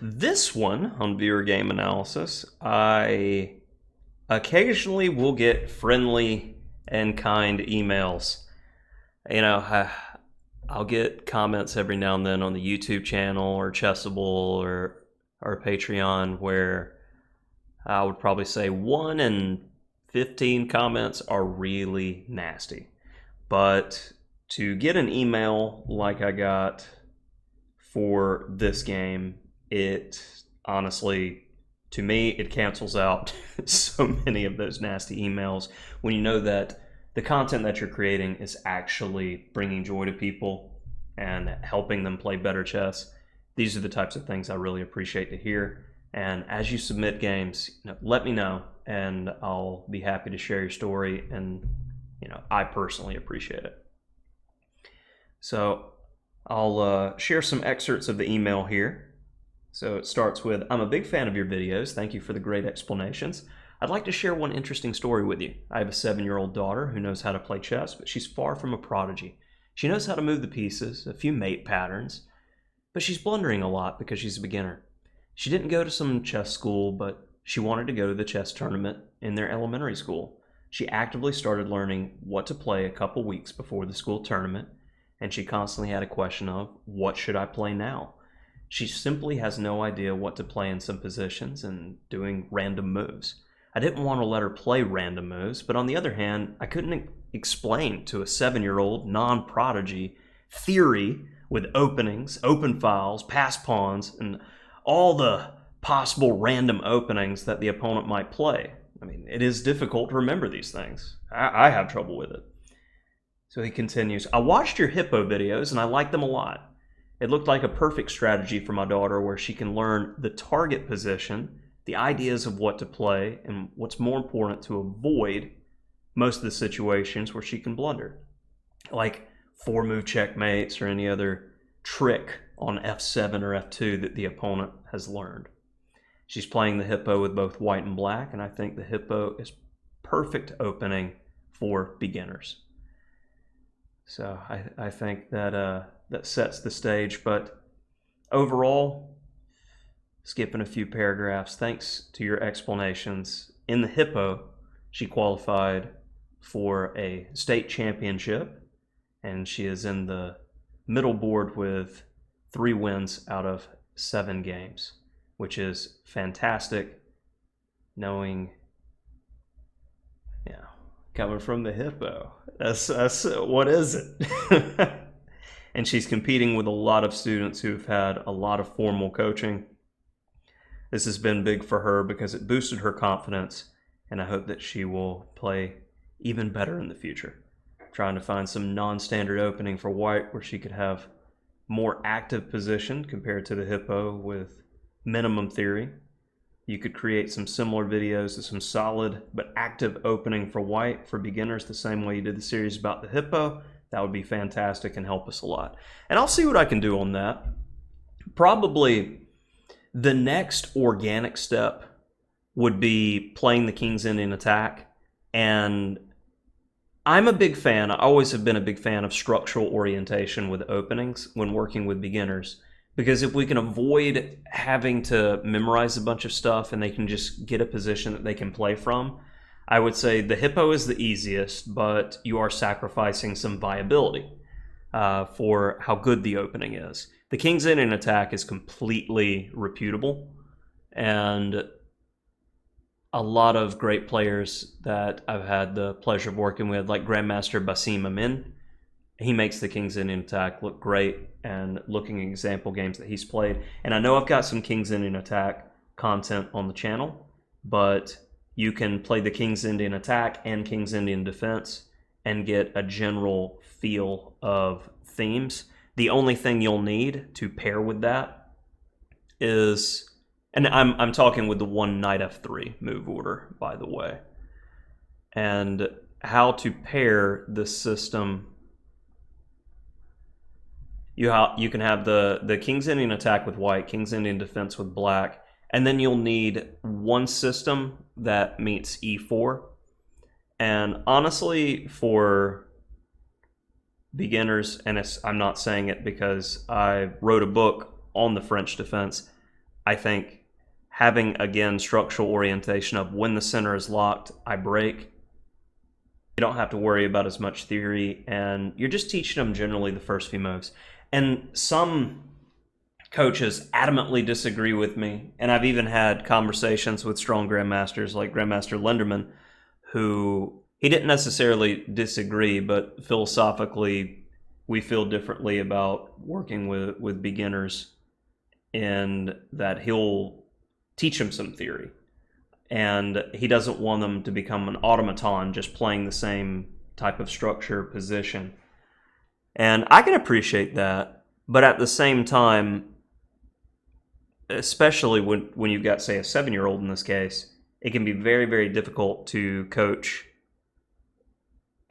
This one on Viewer Game Analysis, I occasionally will get friendly and kind emails. You know, I'll get comments every now and then on the YouTube channel or Chessable or Patreon where I would probably say 1 in 15 comments are really nasty. But to get an email like I got for this game, it honestly, to me, it cancels out so many of those nasty emails when you know that the content that you're creating is actually bringing joy to people and helping them play better chess. These are the types of things I really appreciate to hear. And as you submit games, let me know, and I'll be happy to share your story. And I personally appreciate it. So I'll share some excerpts of the email here. So it starts with, "I'm a big fan of your videos. Thank you for the great explanations. I'd like to share one interesting story with you. I have a 7-year-old daughter who knows how to play chess, but she's far from a prodigy. She knows how to move the pieces, a few mate patterns, but she's blundering a lot because she's a beginner. She didn't go to some chess school, but she wanted to go to the chess tournament in their elementary school. She actively started learning what to play a couple weeks before the school tournament, and she constantly had a question of, what should I play now? She simply has no idea what to play in some positions and doing random moves. I didn't want to let her play random moves, but on the other hand, I couldn't explain to a 7-year-old non-prodigy theory with openings, open files, pass pawns, and all the possible random openings that the opponent might play. I mean, it is difficult to remember these things. I have trouble with it." So he continues, "I watched your hippo videos and I liked them a lot. It looked like a perfect strategy for my daughter where she can learn the target position, the ideas of what to play, and what's more important, to avoid most of the situations where she can blunder, like 4-move checkmates or any other trick on f7 or f2 that the opponent has learned. She's playing the hippo with both white and black, and I think the hippo is perfect opening for beginners." So I think that that sets the stage, but overall, skipping a few paragraphs, thanks to your explanations, in the hippo, she qualified for a state championship, and she is in the middle board with 3 wins out of 7 games, which is fantastic, knowing, coming from the hippo. That's what is it? And she's competing with a lot of students who've had a lot of formal coaching. This has been big for her because it boosted her confidence, and I hope that she will play even better in the future. Trying to find some non-standard opening for white where she could have more active position compared to the hippo with minimum theory. You could create some similar videos of some solid but active opening for white for beginners the same way you did the series about the hippo. That would be fantastic and help us a lot. And I'll see what I can do on that. Probably the next organic step would be playing the King's Indian attack. And I'm a big fan, I always have been a big fan of structural orientation with openings when working with beginners. Because if we can avoid having to memorize a bunch of stuff and they can just get a position that they can play from, I would say the hippo is the easiest, but you are sacrificing some viability for how good the opening is. The King's Indian attack is completely reputable, and a lot of great players that I've had the pleasure of working with, like Grandmaster Basim Amin, he makes the King's Indian attack look great, and looking at example games that he's played. And I know I've got some King's Indian attack content on the channel, but you can play the King's Indian attack and King's Indian defense and get a general feel of themes. The only thing you'll need to pair with that is, and I'm talking with the 1 knight f3 move order, by the way, and how to pair the system. You can have the King's Indian attack with white, King's Indian defense with black, and then you'll need one system that meets e4. And honestly, for beginners, and I'm not saying it because I wrote a book on the French defense, I think having, again, structural orientation of when the center is locked, I break. You don't have to worry about as much theory, and you're just teaching them generally the first few moves. And some coaches adamantly disagree with me, and I've even had conversations with strong grandmasters like Grandmaster Linderman, who he didn't necessarily disagree, but philosophically we feel differently about working with beginners, and that he'll teach them some theory. And he doesn't want them to become an automaton just playing the same type of structure position. And I can appreciate that, but at the same time, especially when you've got, say, a 7-year-old in this case, it can be very, very difficult to coach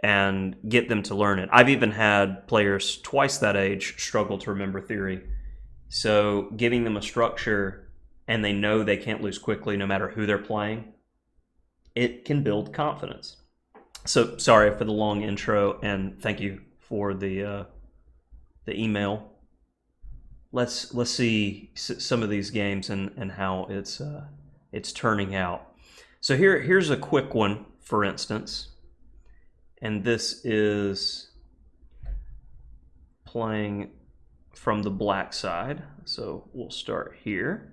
and get them to learn it. I've even had players twice that age struggle to remember theory. So giving them a structure and they know they can't lose quickly no matter who they're playing, it can build confidence. So sorry for the long intro, and thank you for the email. Let's see some of these games and how it's turning out. So here's a quick one, for instance, and this is playing from the black side. So we'll start here.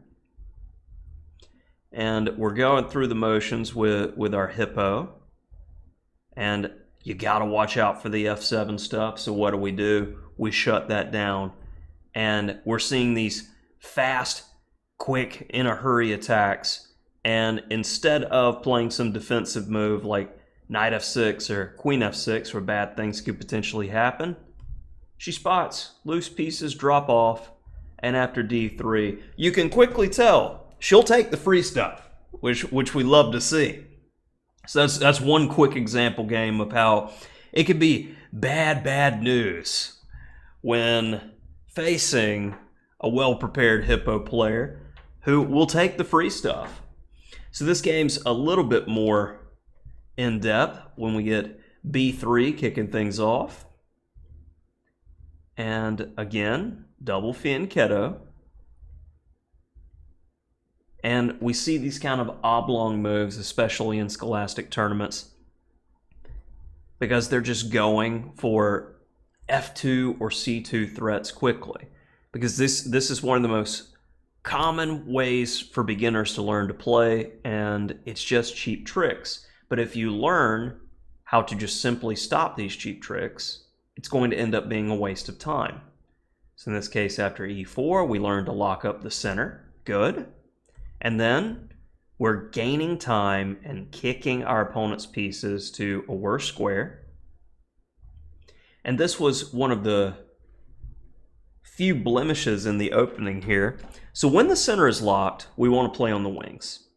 And we're going through the motions with our hippo. And you got to watch out for the F7 stuff. So what do? We shut that down. And we're seeing these fast, quick, in a hurry attacks. And instead of playing some defensive move like Knight F6 or Queen F6 where bad things could potentially happen, she spots loose pieces drop off. And after D3, you can quickly tell she'll take the free stuff, which we love to see. So that's one quick example game of how it could be bad news when facing a well-prepared hippo player who will take the free stuff. So this game's a little bit more in-depth when we get B3 kicking things off. And again, double fianchetto. And we see these kind of oblong moves, especially in scholastic tournaments, because they're just going for F2 or C2 threats quickly. Because this is one of the most common ways for beginners to learn to play, and it's just cheap tricks. But if you learn how to just simply stop these cheap tricks, it's going to end up being a waste of time. So in this case, after E4, we learn to lock up the center. Good. And then we're gaining time and kicking our opponent's pieces to a worse square. And this was one of the few blemishes in the opening here. So when the center is locked, we want to play on the wings.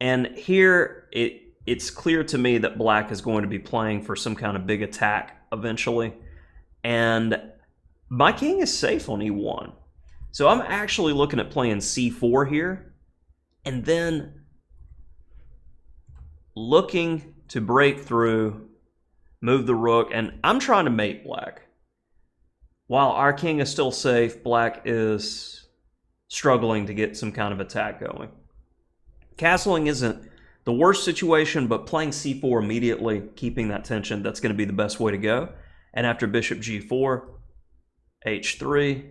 And here it's clear to me that black is going to be playing for some kind of big attack eventually. And my king is safe on E1. So I'm actually looking at playing C4 here. And then looking to break through, move the rook, and I'm trying to mate black. While our king is still safe, black is struggling to get some kind of attack going. Castling isn't the worst situation, but playing C4 immediately, keeping that tension, that's going to be the best way to go. And after bishop G4, H3,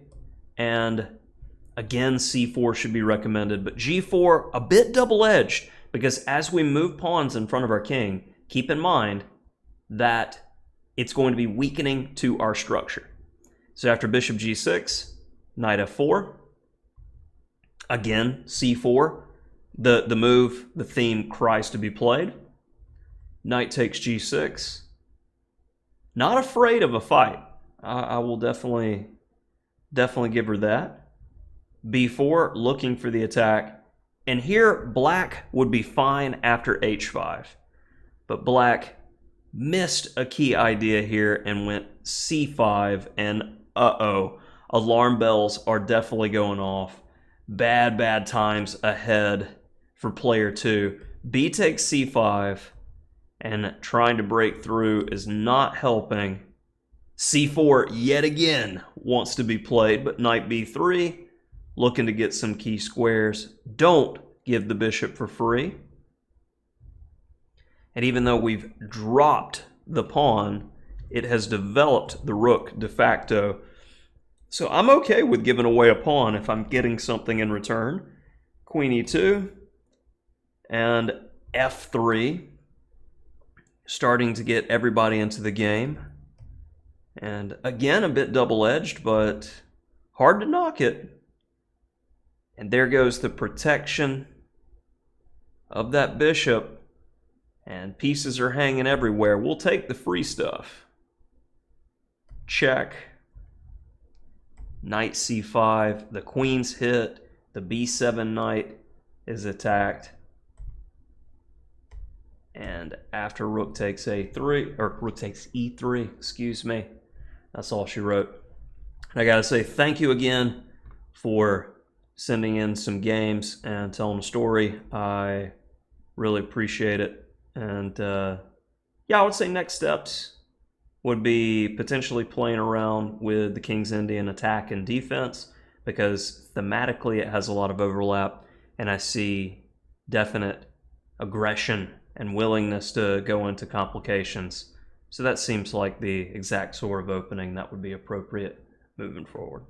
and again, C4 should be recommended, but G4, a bit double-edged, because as we move pawns in front of our king, keep in mind that it's going to be weakening to our structure. So after bishop G6, knight F4, again, C4, the move, the theme cries to be played. Knight takes G6. Not afraid of a fight. I will definitely give her that. B4, looking for the attack. And here, black would be fine after H5. But black missed a key idea here and went C5, and alarm bells are definitely going off. Bad times ahead for player 2. B takes C5, and trying to break through is not helping. C4 yet again wants to be played, but knight B3, looking to get some key squares. Don't give the bishop for free. And even though we've dropped the pawn, it has developed the rook de facto. So I'm okay with giving away a pawn if I'm getting something in return. Queen e2 and f3, starting to get everybody into the game. And again, a bit double-edged, but hard to knock it. And there goes the protection of that bishop. And pieces are hanging everywhere. We'll take the free stuff. Check. Knight c5. The queen's hit. The b7 knight is attacked. And after rook takes a3, or rook takes e3, excuse me. That's all she wrote. And I gotta say thank you again for sending in some games and telling a story. I really appreciate it. And yeah, I would say next steps would be potentially playing around with the King's Indian attack and defense, because thematically it has a lot of overlap, and I see definite aggression and willingness to go into complications. So that seems like the exact sort of opening that would be appropriate moving forward.